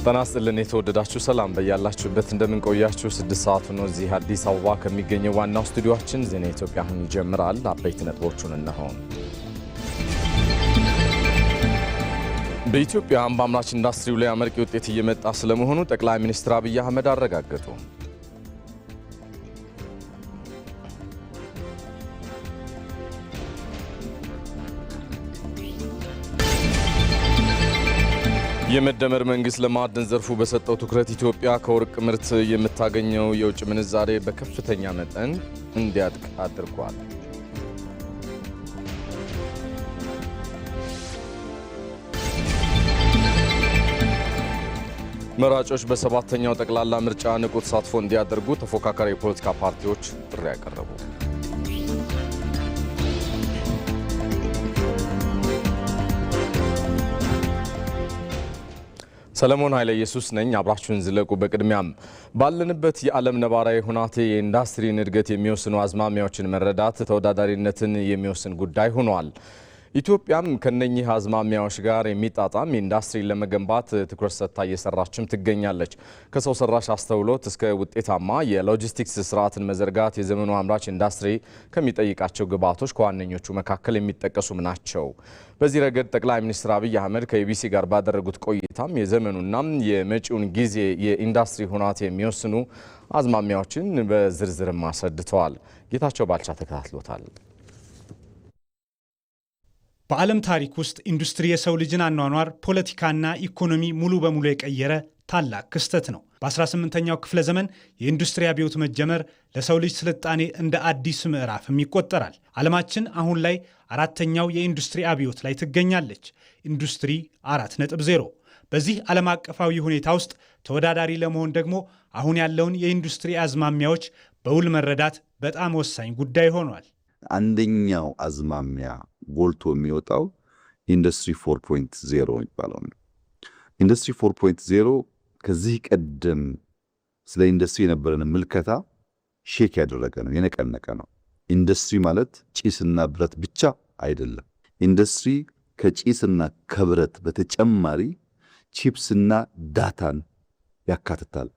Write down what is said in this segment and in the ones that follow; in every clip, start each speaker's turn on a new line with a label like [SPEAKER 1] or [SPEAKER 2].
[SPEAKER 1] ጤና ይስጥልን የተወደዳችሁ ሰላም በያላችሁበት እንደምን ቆያችሁ 6 ሰዓት ነው እዚህ አዲስ አበባ ከሚገኘው ዋናው ስቱዲዮአችን ዜና ኢትዮጵያ አሁን ይጀምራል አበይት ነጥቦቹን እነሆ በኢትዮጵያ በአምራች ኢንዱስትሪው ላይ አመርቂ ውጤት እየመጣ ስለመሆኑ ጠቅላይ ሚኒስትር አብይ አህመድ አረጋገጡ የመደመር መንግስት ለማዕድን ዘርፉ በሰጠው ትኩረት ኢትዮጵያ ከወርቅ ምርት የምታገኘው የውጭ ምንዛሬ በከፍተኛ መጠን እንዲያድግ አድርጓል። መራጮች በሰባተኛው ጠቅላላ ምርጫ ንቁ ተሳትፎ እንዲያደርጉ ተፎካካሪ የፖለቲካ ፓርቲዎች ጥሪ ያቀረቡ። ሰለሞን ኃይለ ኢየሱስ ነኝ አብራችሁን ዝለቁ። በቅድሚያም ባለንበት የዓለም ነባራዊ ሁናቴ የኢንዱስትሪን እድገት የሚወስኑ አዝማሚያዎችን መረዳት ተወዳዳሪነትን የሚወስን ጉዳይ ሆኗል። ኢትዮጵያም ከነኚህ አዝማሚያዎች ጋር የሚጣጣም ኢንዱስትሪ ለመገንባት ትኩረት ሰጥታ እየሰራችም ትገኛለች። ከሰው ሰራሽ አስተውሎት እስከ ውጤታማ የሎጂስቲክስ ስርዓትን መዘርጋት የዘመኑ አምራች ኢንዱስትሪ ከሚጠይቃቸው ግብዓቶች ከዋነኞቹ መካከል የሚጠቀሱም ናቸው። በዚህ ረገድ ጠቅላይ ሚኒስትር አብይ አህመድ ከኢቢሲ ጋር ባደረጉት ቆይታም የዘመኑና የመጪውን ጊዜ የኢንዱስትሪ ሁናቴ የሚወስኑ አዝማሚያዎችን በዝርዝርም አስረድተዋል። ጌታቸው ባልቻ ተከታትሎታል።
[SPEAKER 2] በዓለም ታሪክ ውስጥ ኢንዱስትሪ የሰው ልጅን አኗኗር ፖለቲካና ኢኮኖሚ ሙሉ በሙሉ የቀየረ ታላቅ ክስተት ነው። በ18ኛው ክፍለ ዘመን የኢንዱስትሪ አብዮት መጀመር ለሰው ልጅ ስልጣኔ እንደ አዲስ ምዕራፍም ይቆጠራል። ዓለማችን አሁን ላይ አራተኛው የኢንዱስትሪ አብዮት ላይ ትገኛለች። ኢንዱስትሪ 4.0። በዚህ ዓለም አቀፋዊ ሁኔታ ውስጥ ተወዳዳሪ ለመሆን ደግሞ አሁን ያለውን የኢንዱስትሪ አዝማሚያዎች በውል መረዳት በጣም ወሳኝ ጉዳይ ሆኗል።
[SPEAKER 3] አንደኛው አዝማሚያ ጎልቶ የሚወጣው ኢንዱስትሪ 4.0 የሚባለው ነው። ኢንዱስትሪ 4.0 ከዚህ ቀደም ስለ ኢንዱስትሪ የነበረን ምልከታ ሼክ ያደረገ ነው፣ የነቀነቀ ነው። ኢንዱስትሪ ማለት ጭስና ብረት ብቻ አይደለም። ኢንዱስትሪ ከጭስና ከብረት በተጨማሪ ቺፕስና ዳታን ያካትታል።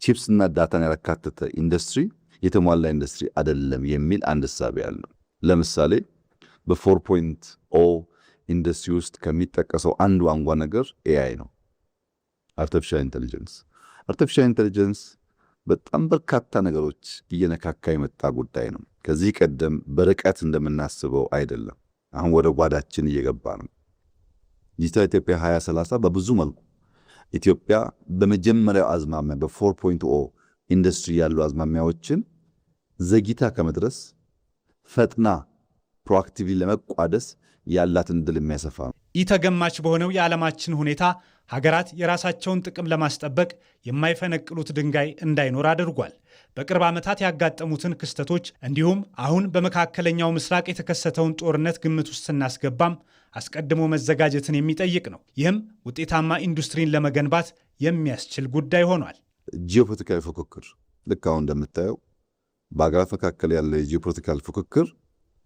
[SPEAKER 3] ቺፕስና ዳታን ያካተተ ኢንዱስትሪ የተሟላ ኢንዱስትሪ አይደለም የሚል አንድ ሐሳብ ያለው። ለምሳሌ በ4.0 ኢንዱስትሪ ውስጥ ከሚጠቀሰው አንዱ አንጓ ነገር ኤአይ ነው። አርቲፊሻል ኢንተለጀንስ። አርቲፊሻል ኢንተለጀንስ በጣም በርካታ ነገሮች እየነካካ የመጣ ጉዳይ ነው። ከዚህ ቀደም በርቀት እንደምናስበው አይደለም። አሁን ወደ ጓዳችን እየገባ ነው። ዲጂታል ኢትዮጵያ 2030 በብዙ መልኩ ኢትዮጵያ በመጀመሪያው አዝማሚያ በ4.0 ኢንዱስትሪ ያሉ አዝማሚያዎችን ዘግይታ ከመድረስ ፈጥና ፕሮአክቲቭሊ ለመቋደስ ያላትን ድል የሚያሰፋ ነው።
[SPEAKER 2] ኢተገማች በሆነው የዓለማችን ሁኔታ ሀገራት የራሳቸውን ጥቅም ለማስጠበቅ የማይፈነቅሉት ድንጋይ እንዳይኖር አድርጓል። በቅርብ ዓመታት ያጋጠሙትን ክስተቶች እንዲሁም አሁን በመካከለኛው ምስራቅ የተከሰተውን ጦርነት ግምት ውስጥ ስናስገባም አስቀድሞ መዘጋጀትን የሚጠይቅ ነው። ይህም ውጤታማ ኢንዱስትሪን ለመገንባት የሚያስችል ጉዳይ ሆኗል።
[SPEAKER 3] ጂኦፖለቲካል ፉክክር ልክ አሁን እንደምታየው በአገራት መካከል ያለ የጂኦፖለቲካል ፉክክር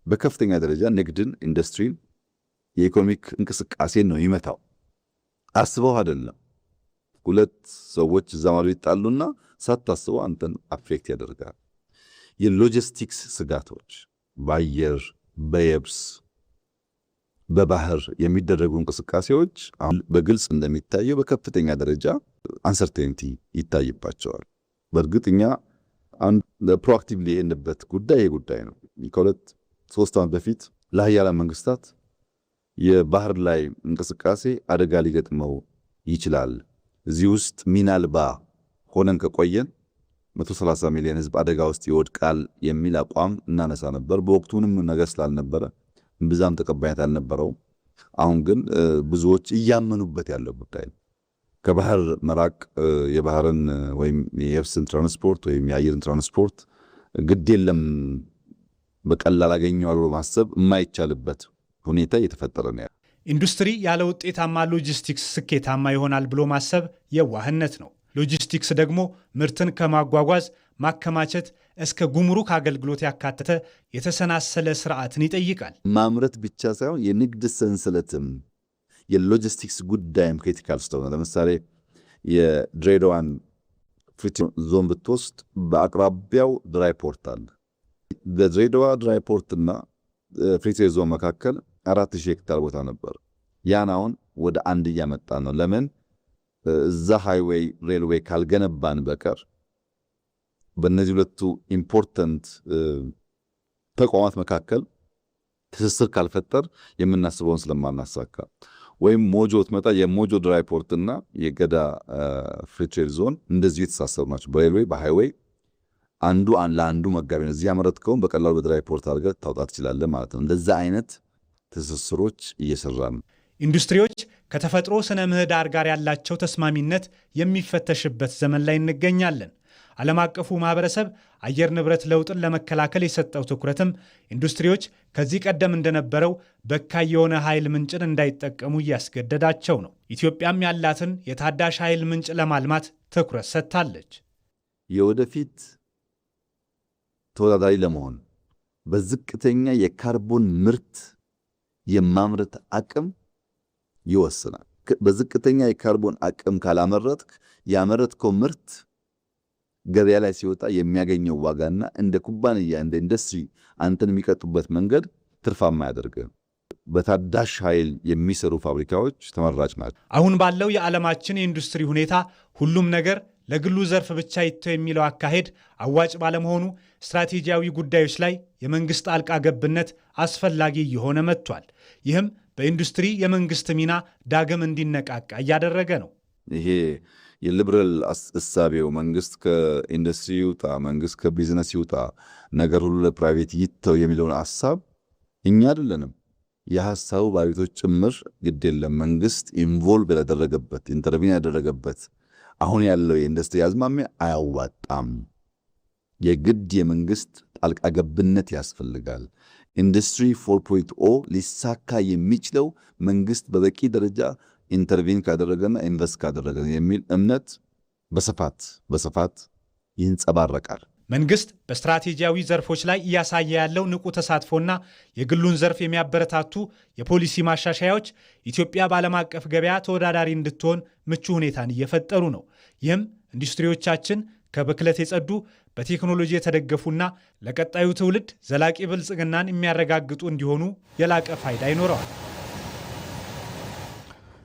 [SPEAKER 3] በከፍተኛ ደረጃ ንግድን፣ ኢንዱስትሪን፣ የኢኮኖሚክ እንቅስቃሴን ነው ይመታው። አስበው አይደለም። ሁለት ሰዎች እዛ ማሉ ይጣሉና ሳታስበው አንተን አፌክት ያደርጋል። የሎጂስቲክስ ስጋቶች በአየር፣ በየብስ፣ በባህር የሚደረጉ እንቅስቃሴዎች አሁን በግልጽ እንደሚታየው በከፍተኛ ደረጃ አንሰርቴኒቲ ይታይባቸዋል። በእርግጥ እኛ አንድ ፕሮአክቲቭሊ የሄድንበት ጉዳይ ነው። ከ2-3 ዓመት በፊት ለሀያላን መንግስታት የባህር ላይ እንቅስቃሴ አደጋ ሊገጥመው ይችላል፣ እዚህ ውስጥ ሚና አልባ ሆነን ከቆየን 130 ሚሊዮን ህዝብ አደጋ ውስጥ ይወድቃል የሚል አቋም እናነሳ ነበር። በወቅቱንም ነገር ስላልነበረ ብዛም ተቀባይነት አልነበረውም። አሁን ግን ብዙዎች እያመኑበት ያለው ጉዳይ ነው። ከባህር መራቅ የባህርን ወይም የየብስን ትራንስፖርት ወይም የአየርን ትራንስፖርት ግድ የለም በቀላል አገኘዋል ብሎ ማሰብ የማይቻልበት ሁኔታ እየተፈጠረ ነው።
[SPEAKER 2] ኢንዱስትሪ ያለ ውጤታማ ሎጂስቲክስ ስኬታማ ይሆናል ብሎ ማሰብ የዋህነት ነው። ሎጂስቲክስ ደግሞ ምርትን ከማጓጓዝ ማከማቸት እስከ ጉምሩክ አገልግሎት ያካተተ የተሰናሰለ ስርዓትን ይጠይቃል።
[SPEAKER 3] ማምረት ብቻ ሳይሆን የንግድ ሰንሰለትም የሎጂስቲክስ ጉዳይም ክሪቲካል ስለሆነ ለምሳሌ የድሬዳዋን ፍሪ ትሬድ ዞን ብትወስድ በአቅራቢያው ድራይ ፖርት አለ። በድሬዳዋ ድራይ ፖርትና ፍሪ ትሬድ ዞን መካከል 4000 ሄክታር ቦታ ነበር። ያን አሁን ወደ 1 እያመጣ ነው። ለምን? እዛ ሃይዌይ ሬልዌይ ካልገነባን በቀር በእነዚህ ሁለቱ ኢምፖርታንት ተቋማት መካከል ትስስር ካልፈጠር የምናስበውን ስለማናሳካ፣ ወይም ሞጆ ትመጣ የሞጆ ድራይ ፖርትና የገዳ ፍሪ ትሬድ ዞን እንደዚሁ የተሳሰሩ ናቸው። በሬልዌይ በሃይዌይ አንዱ ለአንዱ መጋቢ ነው። እዚህ ያመረትከውን በቀላሉ በድራይ ፖርት አድርገህ ታውጣት ትችላለህ ማለት ነው። እንደዛ አይነት ትስስሮች እየሰራን ነው።
[SPEAKER 2] ኢንዱስትሪዎች ከተፈጥሮ ስነ ምህዳር ጋር ያላቸው ተስማሚነት የሚፈተሽበት ዘመን ላይ እንገኛለን። ዓለም አቀፉ ማህበረሰብ አየር ንብረት ለውጥን ለመከላከል የሰጠው ትኩረትም ኢንዱስትሪዎች ከዚህ ቀደም እንደነበረው በካይ የሆነ ኃይል ምንጭን እንዳይጠቀሙ እያስገደዳቸው ነው። ኢትዮጵያም ያላትን የታዳሽ ኃይል ምንጭ ለማልማት ትኩረት ሰጥታለች።
[SPEAKER 3] የወደፊት ተወዳዳሪ ለመሆን በዝቅተኛ የካርቦን ምርት የማምረት አቅም ይወስናል። በዝቅተኛ የካርቦን አቅም ካላመረትክ ያመረትከው ምርት ገበያ ላይ ሲወጣ የሚያገኘው ዋጋና እንደ ኩባንያ እንደ ኢንዱስትሪ አንተን የሚቀጡበት መንገድ ትርፋማ ያደርጋል። በታዳሽ ኃይል የሚሰሩ ፋብሪካዎች ተመራጭ ናቸው።
[SPEAKER 2] አሁን ባለው የዓለማችን የኢንዱስትሪ ሁኔታ ሁሉም ነገር ለግሉ ዘርፍ ብቻ ይተው የሚለው አካሄድ አዋጭ ባለመሆኑ ስትራቴጂያዊ ጉዳዮች ላይ የመንግስት ጣልቃ ገብነት አስፈላጊ እየሆነ መጥቷል። ይህም በኢንዱስትሪ የመንግስት ሚና ዳግም እንዲነቃቃ እያደረገ ነው።
[SPEAKER 3] ይሄ የሊበራል እሳቤው መንግስት ከኢንዱስትሪ ይውጣ፣ መንግስት ከቢዝነስ ይውጣ፣ ነገር ሁሉ ለፕራይቬት ይተው የሚለውን ሐሳብ እኛ አይደለንም የሐሳቡ ባለቤቶች ጭምር ግድ የለም መንግስት ኢንቮልቭ ያደረገበት ኢንተርቪን ያደረገበት አሁን ያለው የኢንዱስትሪ አዝማሚያ አያዋጣም። የግድ የመንግስት ጣልቃ ገብነት ያስፈልጋል። ኢንዱስትሪ 4.0 ሊሳካ የሚችለው መንግስት በበቂ ደረጃ ኢንተርቪን ካደረገና ኢንቨስት ካደረገ የሚል እምነት በስፋት ይንጸባረቃል።
[SPEAKER 2] መንግስት በስትራቴጂያዊ ዘርፎች ላይ እያሳየ ያለው ንቁ ተሳትፎና የግሉን ዘርፍ የሚያበረታቱ የፖሊሲ ማሻሻያዎች ኢትዮጵያ በዓለም አቀፍ ገበያ ተወዳዳሪ እንድትሆን ምቹ ሁኔታን እየፈጠሩ ነው። ይህም ኢንዱስትሪዎቻችን ከብክለት የጸዱ በቴክኖሎጂ የተደገፉና ለቀጣዩ ትውልድ ዘላቂ ብልጽግናን የሚያረጋግጡ እንዲሆኑ የላቀ ፋይዳ ይኖረዋል።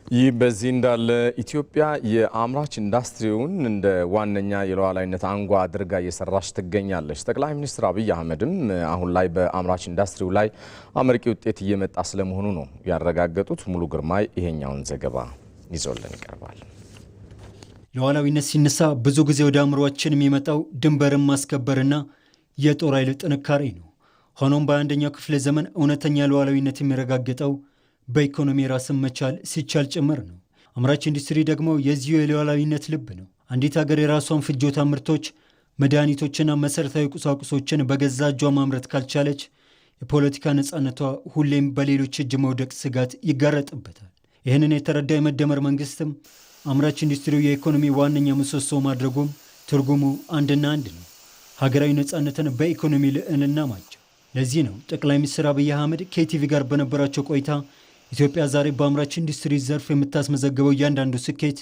[SPEAKER 1] ይህ በዚህ እንዳለ ኢትዮጵያ የአምራች ኢንዱስትሪውን እንደ ዋነኛ የሉዓላዊነት አንጓ አድርጋ እየሰራች ትገኛለች። ጠቅላይ ሚኒስትር አብይ አህመድም አሁን ላይ በአምራች ኢንዱስትሪው ላይ አመርቂ ውጤት እየመጣ ስለመሆኑ ነው ያረጋገጡት። ሙሉ ግርማይ ይሄኛውን ዘገባ ይዞልን ይቀርባል።
[SPEAKER 4] ሉዓላዊነት ሲነሳ ብዙ ጊዜ ወደ አእምሯችን የሚመጣው ድንበርን ማስከበርና የጦር ኃይል ጥንካሬ ነው። ሆኖም በአንደኛው ክፍለ ዘመን እውነተኛ ሉዓላዊነት የሚረጋገጠው በኢኮኖሚ ራስን መቻል ሲቻል ጭምር ነው። አምራች ኢንዱስትሪ ደግሞ የዚሁ የሉዓላዊነት ልብ ነው። አንዲት ሀገር የራሷን ፍጆታ ምርቶች፣ መድኃኒቶችና መሠረታዊ ቁሳቁሶችን በገዛ እጇ ማምረት ካልቻለች የፖለቲካ ነፃነቷ ሁሌም በሌሎች እጅ መውደቅ ስጋት ይጋረጥበታል። ይህንን የተረዳ የመደመር መንግስትም አምራች ኢንዱስትሪው የኢኮኖሚ ዋነኛ ምሰሶ ማድረጉም ትርጉሙ አንድና አንድ ነው፣ ሀገራዊ ነፃነትን በኢኮኖሚ ልዕልና ማቸው። ለዚህ ነው ጠቅላይ ሚኒስትር አብይ አህመድ ከኢቲቪ ጋር በነበራቸው ቆይታ ኢትዮጵያ ዛሬ በአምራች ኢንዱስትሪ ዘርፍ የምታስመዘግበው እያንዳንዱ ስኬት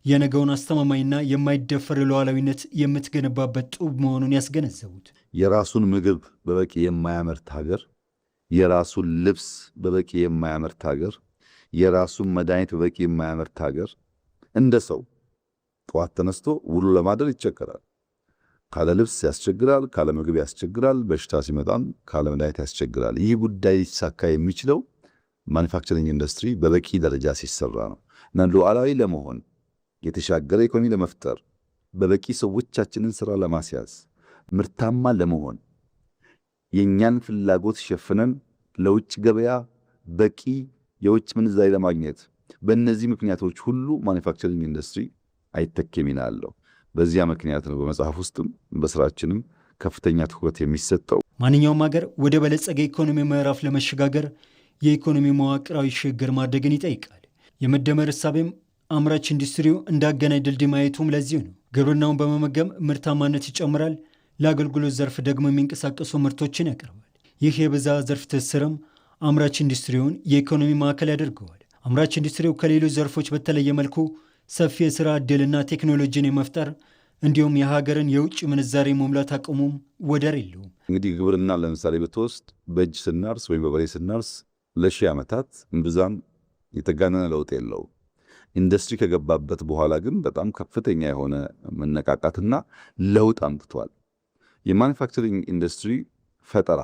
[SPEAKER 4] የነገውን አስተማማኝና የማይደፈር ሉዓላዊነት የምትገነባበት ጡብ መሆኑን ያስገነዘቡት።
[SPEAKER 3] የራሱን ምግብ በበቂ የማያመርት ሀገር፣ የራሱን ልብስ በበቂ የማያመርት ሀገር፣ የራሱን መድኃኒት በበቂ የማያመርት ሀገር እንደ ሰው ጠዋት ተነስቶ ውሎ ለማደር ይቸገራል። ካለ ልብስ ያስቸግራል፣ ካለ ምግብ ያስቸግራል፣ በሽታ ሲመጣም ካለ መድኃኒት ያስቸግራል። ይህ ጉዳይ ሊሳካ የሚችለው ማኒፋክቸሪንግ ኢንዱስትሪ በበቂ ደረጃ ሲሰራ ነው እና ሉዓላዊ ለመሆን የተሻገረ ኢኮኖሚ ለመፍጠር በበቂ ሰዎቻችንን ስራ ለማስያዝ ምርታማ ለመሆን የእኛን ፍላጎት ሸፍነን ለውጭ ገበያ በቂ የውጭ ምንዛሪ ለማግኘት በእነዚህ ምክንያቶች ሁሉ ማኒፋክቸሪንግ ኢንዱስትሪ አይተኬ ሚና አለው። በዚያ ምክንያት ነው በመጽሐፍ ውስጥም በስራችንም ከፍተኛ ትኩረት የሚሰጠው።
[SPEAKER 4] ማንኛውም ሀገር ወደ በለጸገ ኢኮኖሚ ምዕራፍ ለመሸጋገር የኢኮኖሚ መዋቅራዊ ሽግግር ማድረግን ይጠይቃል። የመደመር እሳቤም አምራች ኢንዱስትሪው እንዳገናኝ ድልድይ ማየቱም ለዚሁ ነው። ግብርናውን በመመገብ ምርታማነት ይጨምራል፣ ለአገልግሎት ዘርፍ ደግሞ የሚንቀሳቀሱ ምርቶችን ያቀርባል። ይህ የብዝሃ ዘርፍ ትስስርም አምራች ኢንዱስትሪውን የኢኮኖሚ ማዕከል ያደርገዋል። አምራች ኢንዱስትሪው ከሌሎች ዘርፎች በተለየ መልኩ ሰፊ የሥራ ዕድልና ቴክኖሎጂን የመፍጠር እንዲሁም የሀገርን የውጭ ምንዛሬ መሙላት አቅሙም ወደር የለውም።
[SPEAKER 3] እንግዲህ ግብርና ለምሳሌ ብትወስድ በእጅ ስናርስ ወይም በበሬ ስናርስ ለ1000 ዓመታት እምብዛም የተጋነነ ለውጥ የለውም። ኢንዱስትሪ ከገባበት በኋላ ግን በጣም ከፍተኛ የሆነ መነቃቃትና ለውጥ አምጥቷል። የማኑፋክቸሪንግ ኢንዱስትሪ ፈጠራ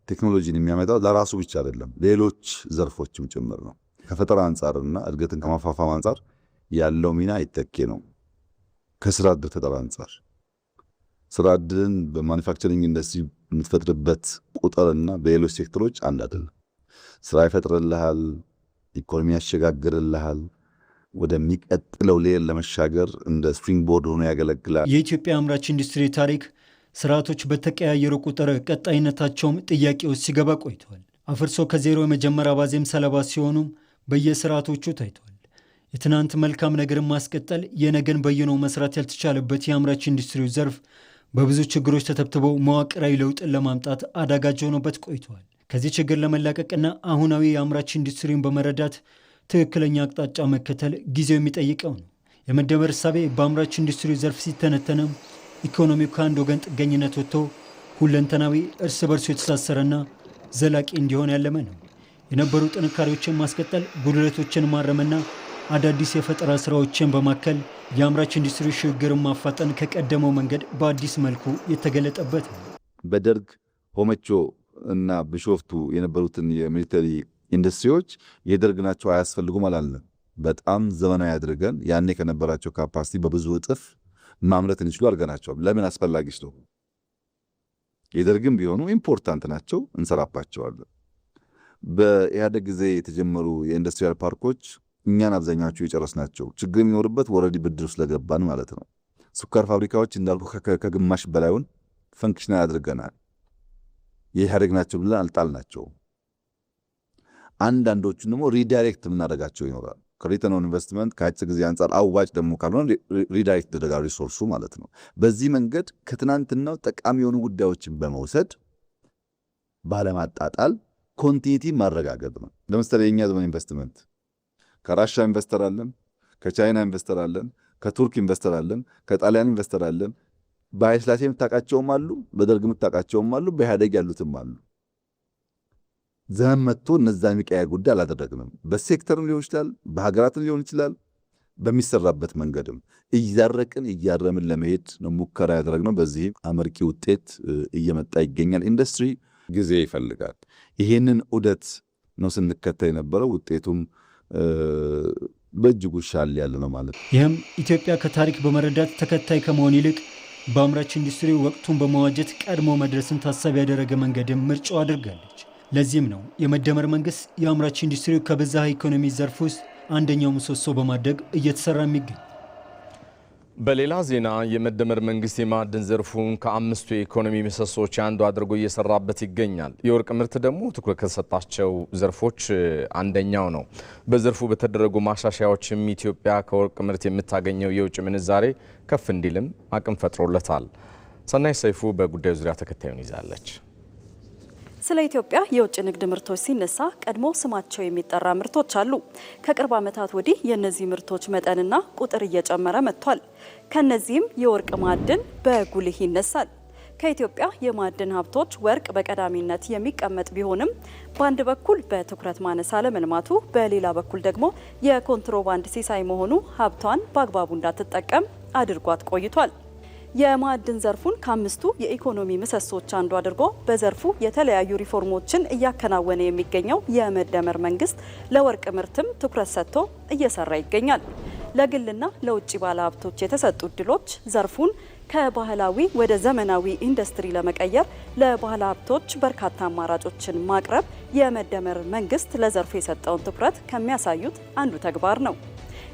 [SPEAKER 3] ቴክኖሎጂን የሚያመጣው ለራሱ ብቻ አይደለም፣ ሌሎች ዘርፎችም ጭምር ነው። ከፈጠራ አንጻርና እድገትን ከማፋፋም አንጻር ያለው ሚና አይተኬ ነው። ከስራ ዕድል ፈጠራ አንጻር ስራ ዕድልን በማኑፋክቸሪንግ ኢንዱስትሪ የምትፈጥርበት ቁጥርና በሌሎች ሴክተሮች አንድ አይደለም። ስራ ይፈጥርልሃል፣ ኢኮኖሚ ያሸጋግርልሃል፣ ወደሚቀጥለው ሌል ለመሻገር እንደ ስፕሪንግ ቦርድ ሆኖ ያገለግላል።
[SPEAKER 4] የኢትዮጵያ አምራች ኢንዱስትሪ ታሪክ ስርዓቶች በተቀያየሩ ቁጥር ቀጣይነታቸውም ጥያቄ ውስጥ ሲገባ ቆይቷል። አፍርሶ ከዜሮ የመጀመሪያ ባዜም ሰለባ ሲሆኑም በየስርዓቶቹ ታይቷል። የትናንት መልካም ነገርን ማስቀጠል የነገን በይኖ መስራት ያልተቻለበት የአምራች ኢንዱስትሪው ዘርፍ በብዙ ችግሮች ተተብትበው መዋቅራዊ ለውጥን ለማምጣት አዳጋጅ ሆኖበት ቆይቷል። ከዚህ ችግር ለመላቀቅና አሁናዊ የአምራች ኢንዱስትሪውን በመረዳት ትክክለኛ አቅጣጫ መከተል ጊዜው የሚጠይቀው ነው። የመደመር እሳቤ በአምራች ኢንዱስትሪ ዘርፍ ሲተነተንም ኢኮኖሚው ከአንድ ወገን ጥገኝነት ወጥቶ ሁለንተናዊ እርስ በርሱ የተሳሰረና ዘላቂ እንዲሆን ያለመ ነው። የነበሩ ጥንካሬዎችን ማስቀጠል፣ ጉድለቶችን ማረምና አዳዲስ የፈጠራ ስራዎችን በማከል የአምራች ኢንዱስትሪ ሽግግርን ማፋጠን ከቀደመው መንገድ በአዲስ መልኩ የተገለጠበት ነው።
[SPEAKER 3] በደርግ ሆመቾ እና ቢሾፍቱ የነበሩትን የሚሊተሪ ኢንዱስትሪዎች የደርግ ናቸው አያስፈልጉም አላለም። በጣም ዘመናዊ አድርገን ያኔ ከነበራቸው ካፓሲቲ በብዙ እጥፍ ማምረት እንችሉ አድርገናቸዋል። ለምን አስፈላጊ ነው? የደርግም ቢሆኑ ኢምፖርታንት ናቸው፣ እንሰራባቸዋለን። በኢህአደግ ጊዜ የተጀመሩ የኢንዱስትሪያል ፓርኮች እኛን አብዛኛዎቹ የጨረስናቸው ችግር የሚኖርበት ወረዲ ብድር ስለገባን ማለት ነው። ስኳር ፋብሪካዎች እንዳልኩ ከግማሽ በላዩን ፈንክሽናል አድርገናል። የኢህአደግ ናቸው ብለን አልጣልናቸውም። አንዳንዶቹን ደግሞ ሪዳይሬክት የምናደርጋቸው ይኖራል። ከሪተርን ኦን ኢንቨስትመንት ከአጭር ጊዜ አንጻር አዋጭ ደግሞ ካልሆነ ሪዳይሬክት ተደረጋ ሪሶርሱ ማለት ነው። በዚህ መንገድ ከትናንትናው ጠቃሚ የሆኑ ጉዳዮችን በመውሰድ ባለማጣጣል ኮንቲኒቲ ማረጋገጥ ነው። ለምሳሌ የኛ ዘመን ኢንቨስትመንት ከራሻ ኢንቨስተር አለን፣ ከቻይና ኢንቨስተር አለን፣ ከቱርክ ኢንቨስተር አለን፣ ከጣሊያን ኢንቨስተር አለን። በኃይለሥላሴ የምታውቃቸውም አሉ፣ በደርግ የምታውቃቸውም አሉ፣ በኢህአደግ ያሉትም አሉ። ዘመን መጥቶ እነዛ የሚቀያየር ጉዳይ አላደረግንም። በሴክተርም ሊሆን ይችላል፣ በሀገራትም ሊሆን ይችላል። በሚሰራበት መንገድም እያረቅን እያረምን ለመሄድ ነው ሙከራ ያደረግነው። በዚህም አመርቂ ውጤት እየመጣ ይገኛል። ኢንዱስትሪ ጊዜ ይፈልጋል። ይሄንን ዑደት ነው ስንከተል የነበረው። ውጤቱም በእጅጉ ሻል ያለ ነው ማለት ነው።
[SPEAKER 4] ይህም ኢትዮጵያ ከታሪክ በመረዳት ተከታይ ከመሆን ይልቅ በአምራች ኢንዱስትሪ ወቅቱን በመዋጀት ቀድሞ መድረስን ታሳቢ ያደረገ መንገድም ምርጫው አድርጋለች። ለዚህም ነው የመደመር መንግስት የአምራች ኢንዱስትሪ ከብዝሃ ኢኮኖሚ ዘርፍ ውስጥ አንደኛው ምሰሶ በማድረግ እየተሰራ የሚገኝ።
[SPEAKER 1] በሌላ ዜና የመደመር መንግስት የማዕድን ዘርፉን ከአምስቱ የኢኮኖሚ ምሰሶች አንዱ አድርጎ እየሰራበት ይገኛል። የወርቅ ምርት ደግሞ ትኩረት ከተሰጣቸው ዘርፎች አንደኛው ነው። በዘርፉ በተደረጉ ማሻሻያዎችም ኢትዮጵያ ከወርቅ ምርት የምታገኘው የውጭ ምንዛሬ ከፍ እንዲልም አቅም ፈጥሮለታል። ሰናይ ሰይፉ በጉዳዩ ዙሪያ ተከታዩን ይዛለች።
[SPEAKER 5] ስለ ኢትዮጵያ የውጭ ንግድ ምርቶች ሲነሳ ቀድሞ ስማቸው የሚጠራ ምርቶች አሉ። ከቅርብ ዓመታት ወዲህ የእነዚህ ምርቶች መጠንና ቁጥር እየጨመረ መጥቷል። ከነዚህም የወርቅ ማዕድን በጉልህ ይነሳል። ከኢትዮጵያ የማዕድን ሀብቶች ወርቅ በቀዳሚነት የሚቀመጥ ቢሆንም በአንድ በኩል በትኩረት ማነስ አለመልማቱ፣ በሌላ በኩል ደግሞ የኮንትሮባንድ ሲሳይ መሆኑ ሀብቷን በአግባቡ እንዳትጠቀም አድርጓት ቆይቷል። የማዕድን ዘርፉን ከአምስቱ የኢኮኖሚ ምሰሶች አንዱ አድርጎ በዘርፉ የተለያዩ ሪፎርሞችን እያከናወነ የሚገኘው የመደመር መንግስት ለወርቅ ምርትም ትኩረት ሰጥቶ እየሰራ ይገኛል። ለግልና ለውጭ ባለሀብቶች የተሰጡ እድሎች ዘርፉን ከባህላዊ ወደ ዘመናዊ ኢንዱስትሪ ለመቀየር ለባለሀብቶች በርካታ አማራጮችን ማቅረብ የመደመር መንግስት ለዘርፉ የሰጠውን ትኩረት ከሚያሳዩት አንዱ ተግባር ነው።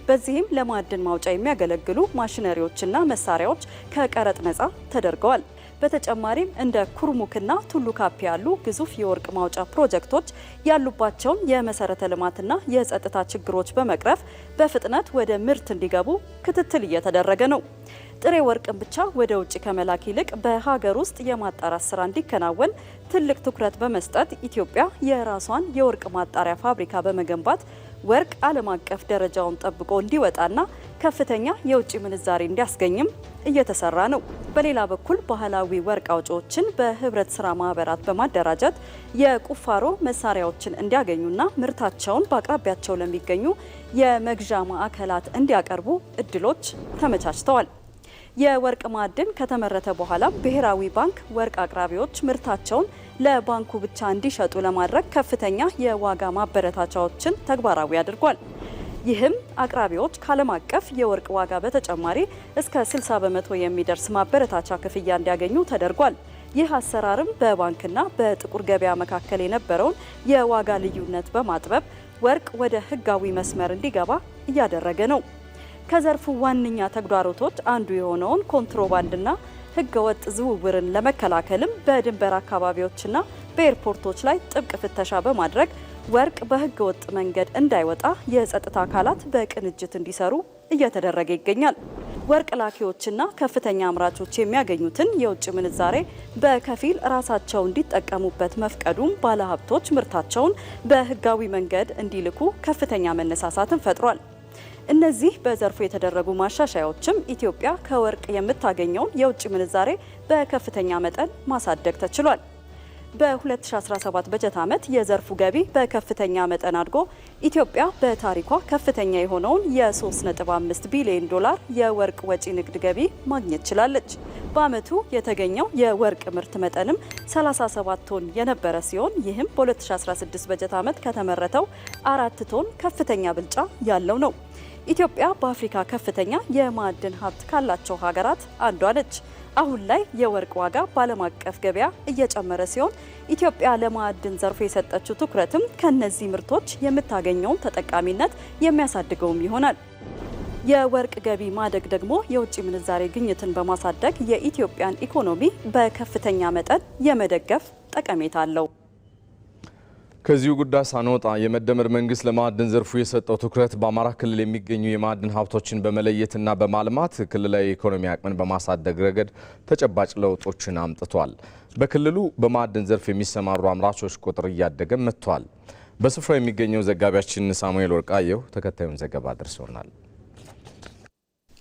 [SPEAKER 5] በዚህም ለማዕድን ማውጫ የሚያገለግሉ ማሽነሪዎችና መሳሪያዎች ከቀረጥ ነፃ ተደርገዋል። በተጨማሪም እንደ ኩርሙክና ቱሉ ካፒ ያሉ ግዙፍ የወርቅ ማውጫ ፕሮጀክቶች ያሉባቸውን የመሰረተ ልማትና የጸጥታ ችግሮች በመቅረፍ በፍጥነት ወደ ምርት እንዲገቡ ክትትል እየተደረገ ነው። ጥሬ ወርቅን ብቻ ወደ ውጭ ከመላክ ይልቅ በሀገር ውስጥ የማጣራት ስራ እንዲከናወን ትልቅ ትኩረት በመስጠት ኢትዮጵያ የራሷን የወርቅ ማጣሪያ ፋብሪካ በመገንባት ወርቅ ዓለም አቀፍ ደረጃውን ጠብቆ እንዲወጣና ከፍተኛ የውጭ ምንዛሬ እንዲያስገኝም እየተሰራ ነው። በሌላ በኩል ባህላዊ ወርቅ አውጪዎችን በህብረት ስራ ማህበራት በማደራጀት የቁፋሮ መሳሪያዎችን እንዲያገኙና ምርታቸውን በአቅራቢያቸው ለሚገኙ የመግዣ ማዕከላት እንዲያቀርቡ እድሎች ተመቻችተዋል። የወርቅ ማዕድን ከተመረተ በኋላ ብሔራዊ ባንክ ወርቅ አቅራቢዎች ምርታቸውን ለባንኩ ብቻ እንዲሸጡ ለማድረግ ከፍተኛ የዋጋ ማበረታቻዎችን ተግባራዊ አድርጓል። ይህም አቅራቢዎች ከዓለም አቀፍ የወርቅ ዋጋ በተጨማሪ እስከ 60 በመቶ የሚደርስ ማበረታቻ ክፍያ እንዲያገኙ ተደርጓል። ይህ አሰራርም በባንክና በጥቁር ገበያ መካከል የነበረውን የዋጋ ልዩነት በማጥበብ ወርቅ ወደ ህጋዊ መስመር እንዲገባ እያደረገ ነው። ከዘርፉ ዋነኛ ተግዳሮቶች አንዱ የሆነውን ኮንትሮባንድና ህገወጥ ዝውውርን ለመከላከልም በድንበር አካባቢዎችና በኤርፖርቶች ላይ ጥብቅ ፍተሻ በማድረግ ወርቅ በህገወጥ መንገድ እንዳይወጣ የጸጥታ አካላት በቅንጅት እንዲሰሩ እየተደረገ ይገኛል። ወርቅ ላኪዎችና ከፍተኛ አምራቾች የሚያገኙትን የውጭ ምንዛሬ በከፊል ራሳቸው እንዲጠቀሙበት መፍቀዱም ባለሀብቶች ምርታቸውን በህጋዊ መንገድ እንዲልኩ ከፍተኛ መነሳሳትን ፈጥሯል። እነዚህ በዘርፉ የተደረጉ ማሻሻያዎችም ኢትዮጵያ ከወርቅ የምታገኘውን የውጭ ምንዛሬ በከፍተኛ መጠን ማሳደግ ተችሏል። በ2017 በጀት ዓመት የዘርፉ ገቢ በከፍተኛ መጠን አድጎ ኢትዮጵያ በታሪኳ ከፍተኛ የሆነውን የ3.5 ቢሊዮን ዶላር የወርቅ ወጪ ንግድ ገቢ ማግኘት ችላለች። በዓመቱ የተገኘው የወርቅ ምርት መጠንም 37 ቶን የነበረ ሲሆን ይህም በ2016 በጀት ዓመት ከተመረተው 4 ቶን ከፍተኛ ብልጫ ያለው ነው። ኢትዮጵያ በአፍሪካ ከፍተኛ የማዕድን ሀብት ካላቸው ሀገራት አንዷ ነች። አሁን ላይ የወርቅ ዋጋ በዓለም አቀፍ ገበያ እየጨመረ ሲሆን ኢትዮጵያ ለማዕድን ዘርፉ የሰጠችው ትኩረትም ከነዚህ ምርቶች የምታገኘውን ተጠቃሚነት የሚያሳድገውም ይሆናል። የወርቅ ገቢ ማደግ ደግሞ የውጭ ምንዛሬ ግኝትን በማሳደግ የኢትዮጵያን ኢኮኖሚ በከፍተኛ መጠን የመደገፍ ጠቀሜታ አለው።
[SPEAKER 1] ከዚሁ ጉዳይ ሳንወጣ የመደመር መንግስት ለማዕድን ዘርፉ የሰጠው ትኩረት በአማራ ክልል የሚገኙ የማዕድን ሀብቶችን በመለየትና በማልማት ክልላዊ ኢኮኖሚ አቅምን በማሳደግ ረገድ ተጨባጭ ለውጦችን አምጥቷል። በክልሉ በማዕድን ዘርፍ የሚሰማሩ አምራቾች ቁጥር እያደገ መጥቷል። በስፍራው የሚገኘው ዘጋቢያችን ሳሙኤል ወርቃየሁ ተከታዩን ዘገባ አድርሶናል።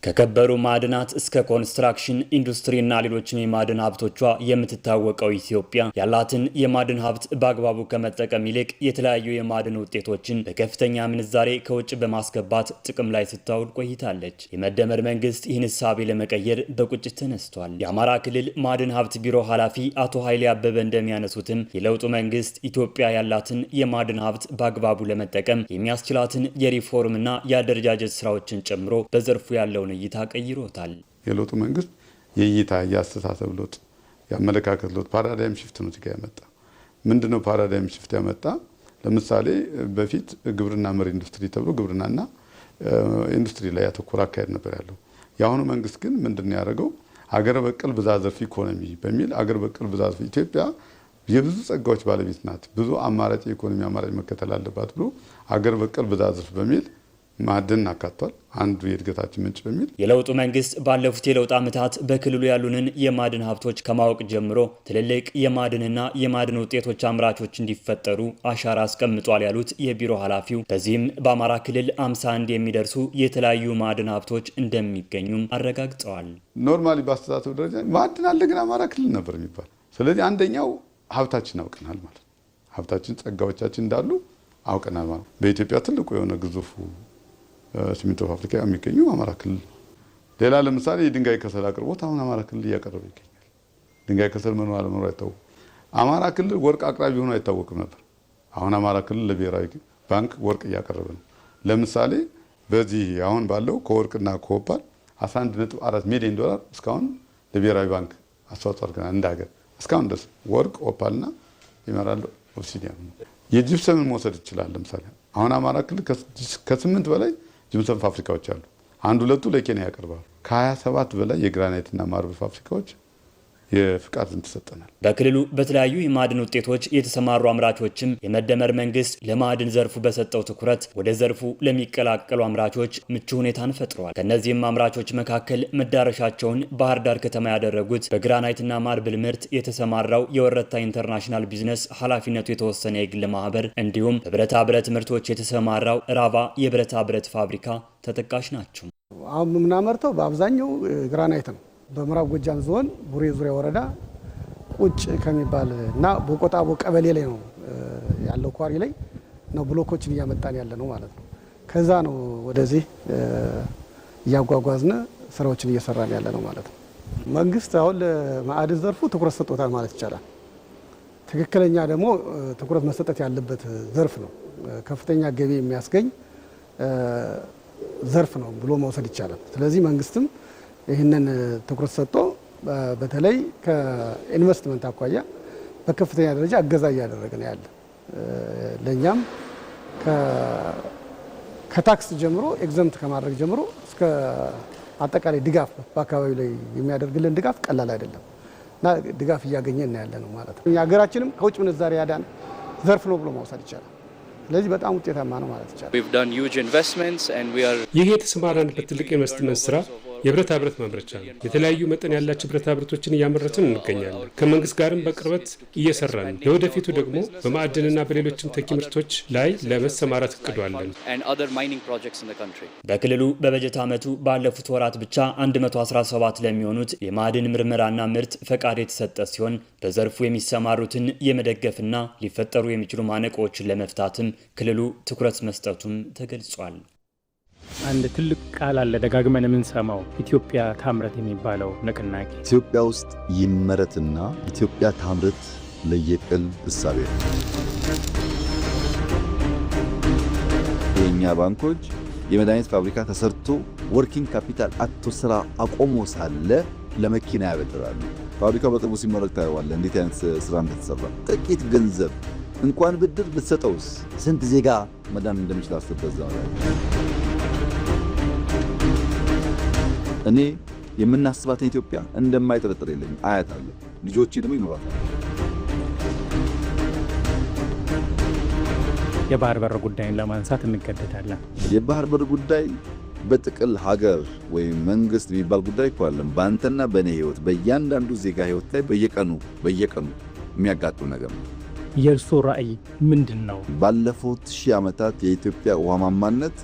[SPEAKER 6] ከከበሩ ማዕድናት እስከ ኮንስትራክሽን ኢንዱስትሪና ሌሎችም የማዕድን ሀብቶቿ የምትታወቀው ኢትዮጵያ ያላትን የማዕድን ሀብት በአግባቡ ከመጠቀም ይልቅ የተለያዩ የማዕድን ውጤቶችን በከፍተኛ ምንዛሬ ከውጭ በማስገባት ጥቅም ላይ ስታውል ቆይታለች። የመደመር መንግስት ይህን እሳቤ ለመቀየር በቁጭት ተነስቷል። የአማራ ክልል ማዕድን ሀብት ቢሮ ኃላፊ አቶ ኃይሌ አበበ እንደሚያነሱትም የለውጡ መንግስት ኢትዮጵያ ያላትን የማዕድን ሀብት በአግባቡ ለመጠቀም የሚያስችላትን የሪፎርምና የአደረጃጀት ስራዎችን ጨምሮ በዘርፉ ያለው እይታ ቀይሮታል።
[SPEAKER 7] የለውጡ መንግስት የእይታ የአስተሳሰብ ለውጥ የአመለካከት ለውጥ ፓራዳይም ሽፍት ነው ሲጋ ያመጣ። ምንድነው ፓራዳይም ሽፍት ያመጣ? ለምሳሌ በፊት ግብርና መር ኢንዱስትሪ ተብሎ ግብርናና ኢንዱስትሪ ላይ ያተኮረ አካሄድ ነበር ያለው። የአሁኑ መንግስት ግን ምንድነው ያደረገው? አገር በቀል ብዝሃ ዘርፍ ኢኮኖሚ በሚል አገር በቀል ብዝሃ ዘርፍ ኢትዮጵያ የብዙ ጸጋዎች ባለቤት ናት፣ ብዙ አማራጭ የኢኮኖሚ አማራጭ መከተል አለባት ብሎ አገር በቀል ብዝሃ ዘርፍ በሚል ማዕድን አካቷል። አንዱ የእድገታችን ምንጭ በሚል
[SPEAKER 6] የለውጡ መንግስት ባለፉት የለውጥ ዓመታት በክልሉ ያሉንን የማዕድን ሀብቶች ከማወቅ ጀምሮ ትልልቅ የማዕድንና የማዕድን ውጤቶች አምራቾች እንዲፈጠሩ አሻራ አስቀምጧል ያሉት የቢሮ ኃላፊው፣ በዚህም በአማራ ክልል 51 የሚደርሱ የተለያዩ ማዕድን ሀብቶች እንደሚገኙም አረጋግጠዋል።
[SPEAKER 7] ኖርማሊ በአስተሳሰብ ደረጃ ማዕድን አለ ግን አማራ ክልል ነበር የሚባል። ስለዚህ አንደኛው ሀብታችን አውቀናል ማለት ሀብታችን ጸጋዎቻችን እንዳሉ አውቀናል ማለት። በኢትዮጵያ ትልቁ የሆነ ግዙፉ ሲሚንቶ ፋብሪካ የሚገኙ አማራ ክልል። ሌላ ለምሳሌ የድንጋይ ከሰል አቅርቦት አሁን አማራ ክልል እያቀረበ ይገኛል። ድንጋይ ከሰል መኖር አለመኖር አይታወቅም። አማራ ክልል ወርቅ አቅራቢ ሆኖ አይታወቅም ነበር። አሁን አማራ ክልል ለብሔራዊ ባንክ ወርቅ እያቀረበ ነው። ለምሳሌ በዚህ አሁን ባለው ከወርቅና ከኦፓል 11.4 ሚሊዮን ዶላር እስካሁን ለብሔራዊ ባንክ አስተዋጽኦ አድርገናል። እንደ ሀገር እስካሁን ድረስ ወርቅ፣ ኦፓልና ኢሜራልድ፣ ኦብሲዲያን። የጂፕሰምን መውሰድ ይችላል። ለምሳሌ አሁን አማራ ክልል ከ8 በላይ ጂፕሰም ፋብሪካዎች አሉ። አንድ ሁለቱ ለኬንያ ያቀርባሉ። ከ27 በላይ የግራናይትና ማርብል ፋብሪካዎች የፍቃድ ተሰጠናል።
[SPEAKER 6] በክልሉ በተለያዩ የማዕድን ውጤቶች የተሰማሩ አምራቾችም የመደመር መንግስት ለማዕድን ዘርፉ በሰጠው ትኩረት ወደ ዘርፉ ለሚቀላቀሉ አምራቾች ምቹ ሁኔታን ፈጥረዋል። ከነዚህም አምራቾች መካከል መዳረሻቸውን ባህር ዳር ከተማ ያደረጉት በግራናይትና ማርብል ምርት የተሰማራው የወረታ ኢንተርናሽናል ቢዝነስ ኃላፊነቱ የተወሰነ የግል ማህበር እንዲሁም በብረታ ብረት ምርቶች የተሰማራው ራቫ የብረታ ብረት ፋብሪካ ተጠቃሽ ናቸው።
[SPEAKER 8] አሁን የምናመርተው በአብዛኛው ግራናይት ነው። በምዕራብ ጎጃም ዞን ቡሬ ዙሪያ ወረዳ ቁጭ ከሚባል እና በቆጣቦ ቀበሌ ላይ ነው ያለው ኳሪ ላይ ነው ብሎኮችን እያመጣን ያለ ነው ማለት ነው። ከዛ ነው ወደዚህ እያጓጓዝነ ስራዎችን እየሰራን ያለ ነው ማለት ነው። መንግስት አሁን ለማዕድን ዘርፉ ትኩረት ሰጥቶታል ማለት ይቻላል። ትክክለኛ ደግሞ ትኩረት መሰጠት ያለበት ዘርፍ ነው። ከፍተኛ ገቢ የሚያስገኝ ዘርፍ ነው ብሎ መውሰድ ይቻላል። ስለዚህ መንግስትም ይህንን ትኩረት ሰጥቶ በተለይ ከኢንቨስትመንት አኳያ በከፍተኛ ደረጃ እገዛ እያደረገ ነው ያለ። ለእኛም ከታክስ ጀምሮ ኤግዘምት ከማድረግ ጀምሮ እስከ አጠቃላይ ድጋፍ በአካባቢው ላይ የሚያደርግልን ድጋፍ ቀላል አይደለም እና ድጋፍ እያገኘን ያለ ነው ማለት ነው። ሀገራችንም ከውጭ ምንዛሪ ያዳን ዘርፍ ነው ብሎ መውሰድ ይቻላል። ስለዚህ በጣም ውጤታማ ነው ማለት ይቻላል።
[SPEAKER 9] ይህ የተሰማራንበት ትልቅ ኢንቨስትመንት ስራ የብረታ ብረት ማምረቻ ነው። የተለያዩ መጠን ያላቸው ብረታ ብረቶችን እያመረትን እንገኛለን። ከመንግስት ጋርም በቅርበት እየሰራን ነው። ለወደፊቱ ደግሞ በማዕድንና በሌሎችም ተኪ ምርቶች ላይ ለመሰማራት እቅዷለን።
[SPEAKER 6] በክልሉ በበጀት ዓመቱ ባለፉት ወራት ብቻ 117 ለሚሆኑት የማዕድን ምርመራና ምርት ፈቃድ የተሰጠ ሲሆን በዘርፉ የሚሰማሩትን የመደገፍና ሊፈጠሩ የሚችሉ ማነቆዎችን ለመፍታትም ክልሉ ትኩረት መስጠቱም ተገልጿል።
[SPEAKER 10] አንድ ትልቅ ቃል አለ ደጋግመን የምንሰማው ኢትዮጵያ ታምረት የሚባለው ንቅናቄ።
[SPEAKER 3] ኢትዮጵያ ውስጥ ይመረትና ኢትዮጵያ ታምረት ለየቅል እሳቤ ነው። የእኛ ባንኮች የመድኃኒት ፋብሪካ ተሰርቶ ወርኪንግ ካፒታል አቶ ስራ አቆሞ ሳለ ለመኪና ያበድራሉ። ፋብሪካው በቅርቡ ሲመረቅ ታየዋለህ እንዴት አይነት ስራ እንደተሰራ። ጥቂት ገንዘብ እንኳን ብድር ብትሰጠውስ ስንት ዜጋ መዳን እንደሚችል አስበዛ ነው። እኔ የምናስባትን ኢትዮጵያ እንደማይጠረጥር የለኝም። አያታለሁ፣ ልጆቼ ደግሞ ይኖራታል።
[SPEAKER 10] የባህር በር ጉዳይን ለማንሳት እንገደዳለን።
[SPEAKER 3] የባህር በር ጉዳይ በጥቅል ሀገር ወይም መንግስት የሚባል ጉዳይ እኮ አይደለም። በአንተና በእኔ ህይወት፣ በእያንዳንዱ ዜጋ ህይወት ላይ በየቀኑ የሚያጋጥም ነገር ነው።
[SPEAKER 10] የእርሶ ራዕይ ምንድን ነው?
[SPEAKER 3] ባለፉት 1000 ዓመታት የኢትዮጵያ ውሃ ማማነት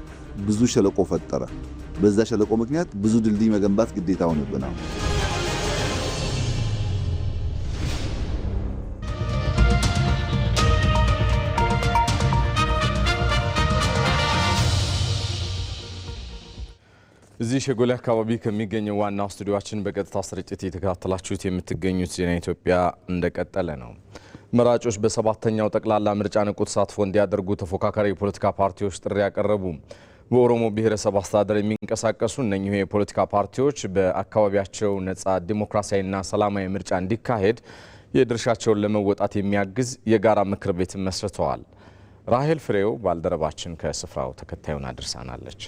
[SPEAKER 3] ብዙ ሸለቆ ፈጠረ። በዛ ሸለቆ ምክንያት ብዙ ድልድይ መገንባት ግዴታ ሆነብናል።
[SPEAKER 1] እዚህ ሸጎሌ አካባቢ ከሚገኘው ዋናው ስቱዲዮአችን በቀጥታ ስርጭት የተከታተላችሁት የምትገኙት ዜና ኢትዮጵያ እንደቀጠለ ነው። መራጮች በሰባተኛው ጠቅላላ ምርጫ ንቁ ተሳትፎ እንዲያደርጉ ተፎካካሪ የፖለቲካ ፓርቲዎች ጥሪ ያቀረቡ። በኦሮሞ ብሔረሰብ አስተዳደር የሚንቀሳቀሱ እነኚሁ የፖለቲካ ፓርቲዎች በአካባቢያቸው ነጻ ዲሞክራሲያዊና ሰላማዊ ምርጫ እንዲካሄድ የድርሻቸውን ለመወጣት የሚያግዝ የጋራ ምክር ቤት መስርተዋል። ራሄል ፍሬው ባልደረባችን ከስፍራው ተከታዩን አድርሳናለች።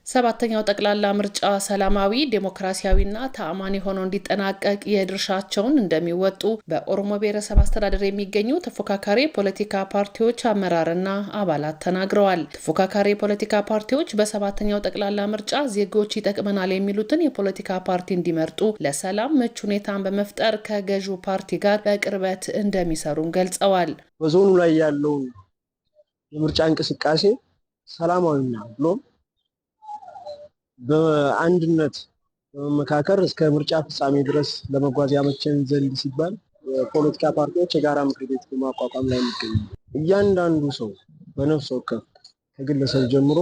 [SPEAKER 11] ሰባተኛው ጠቅላላ ምርጫ ሰላማዊ ዴሞክራሲያዊና ተአማኒ ሆኖ እንዲጠናቀቅ የድርሻቸውን እንደሚወጡ በኦሮሞ ብሔረሰብ አስተዳደር የሚገኙ ተፎካካሪ ፖለቲካ ፓርቲዎች አመራርና አባላት ተናግረዋል። ተፎካካሪ ፖለቲካ ፓርቲዎች በሰባተኛው ጠቅላላ ምርጫ ዜጎች ይጠቅመናል የሚሉትን የፖለቲካ ፓርቲ እንዲመርጡ ለሰላም ምቹ ሁኔታን በመፍጠር ከገዢው ፓርቲ ጋር በቅርበት እንደሚሰሩም ገልጸዋል።
[SPEAKER 12] በዞኑ ላይ ያለውን የምርጫ እንቅስቃሴ ሰላማዊና ብሎም በአንድነት በመመካከር እስከ ምርጫ ፍጻሜ ድረስ ለመጓዝ ያመቸን ዘንድ ሲባል የፖለቲካ ፓርቲዎች የጋራ ምክር ቤት በማቋቋም ላይ ይገኛል። እያንዳንዱ ሰው በነፍስ ወከፍ ከግለሰብ ጀምሮ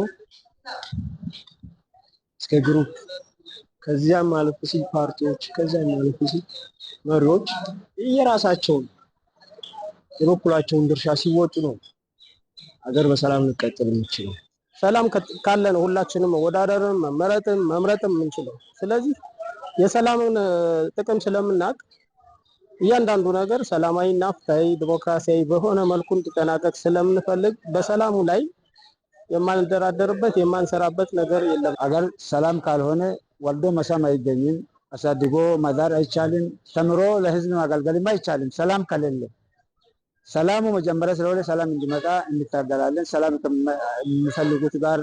[SPEAKER 12] እስከ ግሩፕ ከዚያም ማለፍ ሲል ፓርቲዎች ከዚያም ማለፍ ሲል መሪዎች የራሳቸውን የበኩላቸውን ድርሻ ሲወጡ ነው ሀገር በሰላም ልትቀጥል የምትችለው። ሰላም ካለ ነው ሁላችንም መወዳደርም መመረጥም መምረጥም የምንችለው። ስለዚህ የሰላምን ጥቅም ስለምናውቅ እያንዳንዱ ነገር ሰላማዊና ፍትሃዊ ዲሞክራሲያዊ በሆነ መልኩ እንዲጠናቀቅ ስለምንፈልግ በሰላሙ ላይ የማንደራደርበት የማንሰራበት ነገር የለም።
[SPEAKER 13] አገር ሰላም ካልሆነ ወልዶ መሳም አይገኝም፣ አሳድጎ ማዳር አይቻልም፣ ተምሮ ለህዝብ ማገልገልም አይቻልም። ሰላም ከሌለ ሰላሙ መጀመሪያ ስለሆነ ሰላም እንዲመጣ እንታገላለን። ሰላም ከሚፈልጉት ጋር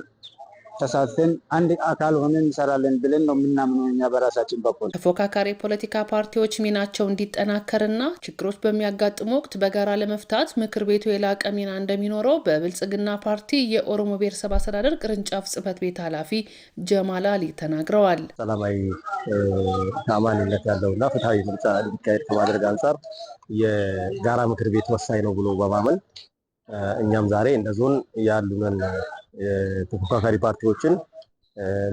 [SPEAKER 13] ተሳትፈን አንድ አካል ሆነን እንሰራለን ብለን ነው የምናምነው እኛ በራሳችን በኩል።
[SPEAKER 11] ተፎካካሪ ፖለቲካ ፓርቲዎች ሚናቸው እንዲጠናከርና ችግሮች በሚያጋጥሙ ወቅት በጋራ ለመፍታት ምክር ቤቱ የላቀ ሚና እንደሚኖረው በብልጽግና ፓርቲ የኦሮሞ ብሔረሰብ አስተዳደር ቅርንጫፍ ጽህፈት ቤት ኃላፊ ጀማል አሊ ተናግረዋል።
[SPEAKER 14] ሰላማዊ ታማኝነት ያለውና ፍትሃዊ ምርጫ እንዲካሄድ ከማድረግ አንጻር የጋራ ምክር ቤት ወሳኝ ነው ብሎ በማመን እኛም ዛሬ እንደ ዞን ያሉንን የተፎካካሪ ፓርቲዎችን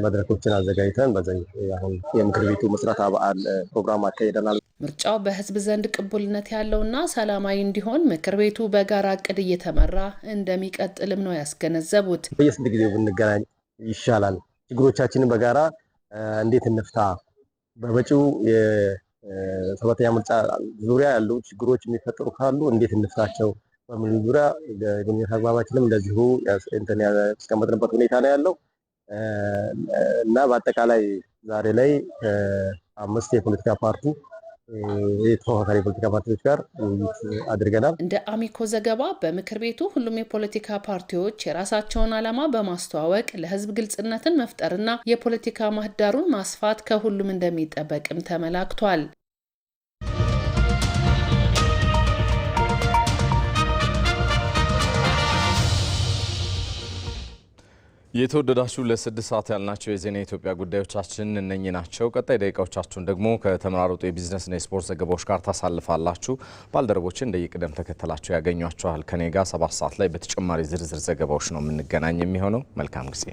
[SPEAKER 14] መድረኮችን አዘጋጅተን በዚህ አሁን የምክር ቤቱ ምስረታ በዓል ፕሮግራም አካሂደናል።
[SPEAKER 11] ምርጫው በህዝብ ዘንድ ቅቡልነት ያለውና ሰላማዊ እንዲሆን ምክር ቤቱ በጋራ እቅድ እየተመራ እንደሚቀጥልም ነው ያስገነዘቡት።
[SPEAKER 14] በየስንት ጊዜው ብንገናኝ ይሻላል፣ ችግሮቻችንን በጋራ እንዴት እንፍታ፣ በመጪው የሰባተኛ ምርጫ ዙሪያ ያሉ ችግሮች የሚፈጠሩ ካሉ እንዴት እንፍታቸው በምን ዙሪያ የግንኙነት አግባባችንም እንደዚሁ ያስቀመጥንበት ሁኔታ ነው ያለው እና በአጠቃላይ ዛሬ ላይ 5 የፖለቲካ ፓርቲ የተፎካካሪ የፖለቲካ ፓርቲዎች ጋር ውይይት አድርገናል።
[SPEAKER 11] እንደ አሚኮ ዘገባ በምክር ቤቱ ሁሉም የፖለቲካ ፓርቲዎች የራሳቸውን ዓላማ በማስተዋወቅ ለህዝብ ግልጽነትን መፍጠርና የፖለቲካ ምህዳሩን ማስፋት ከሁሉም እንደሚጠበቅም ተመላክቷል።
[SPEAKER 1] የተወደዳችሁ ለ6 ሰዓት ያልናቸው የዜና ኢትዮጵያ ጉዳዮቻችን እነኚህ ናቸው። ቀጣይ ደቂቃዎቻችሁን ደግሞ ከተመራረጡ የቢዝነስና የስፖርት ዘገባዎች ጋር ታሳልፋላችሁ። ባልደረቦችን እንደየቅደም ተከተላቸው ያገኟቸዋል። ከኔ ጋር 7 ሰዓት ላይ በተጨማሪ ዝርዝር ዘገባዎች ነው የምንገናኝ የሚሆነው። መልካም ጊዜ።